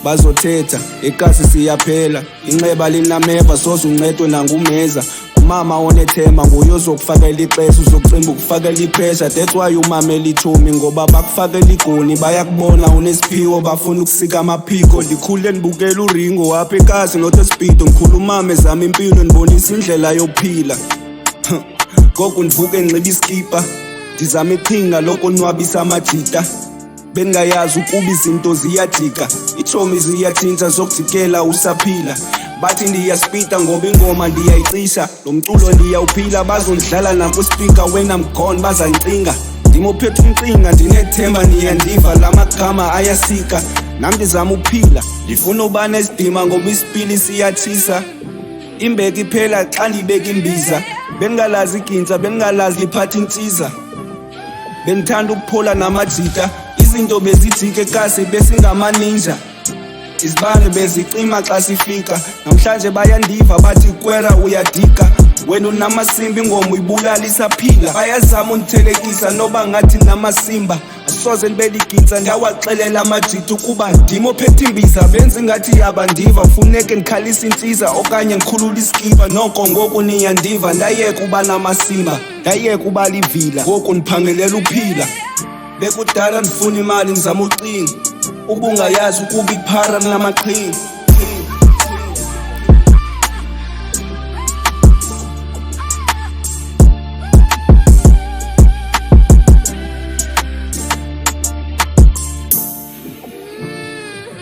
Bazothetha ekasi siyaphela inxeba linameva soze uncedwe nangumeza umama onethema nguye ozokufakela ixesha uzocimba ukufakela ipressure that's why umamela ithumi ngoba bakufakela igoni bayakubona unesiphiwo bafuna ukusika amaphiko ndikhule ndibukela uRingo wapha ekasi not espeed ngikhuluma ezama impilo ndibonisa indlela yokuphila gogo ndivuke nginciba iskipa ndizama iqhinga lokonwabisa amajita bengayazi ukuba izinto ziyajika ichomi ziyatshintsha zokujikela usaphila bathi ndiyaspita ngoba ingoma ndiyayicisha lo mculo ndiyawuphila bazondidlala nakuspeaker when I'm gone bazancinga ndimophethe umcinga ndinethemba niyandiva lamagama ayasika nami ndizama uphila ndifuna uba nesidima ngoba isipili siyatshisa imbeki iphela xa ndibeka imbiza bengalazi igintsa bengalazi liphatha intsiza bengithanda ukuphola namajita izinto bezijike kasi besingamaninja izibane bezicima xa sifika namhlanje bayandiva bathi kwera uyadika wena unamasimba ingoma uyibulala isaphila bayazama undithelekisa noba ngathi namasimba asoze libeliginsa ndawaxelela amajita ukuba ndimo ophethe imbiza benza ingathi yabandiva funeke ndikhalisa intsiza okanye ngikhulula iskipa noko ngoku niyandiva ndayeka uba namasimba ndayeka uba livila ngoku ndiphangelela uphila bekudala ndifuna imali ndizama ucinga ubungayazi ukuba iphara namaqhinga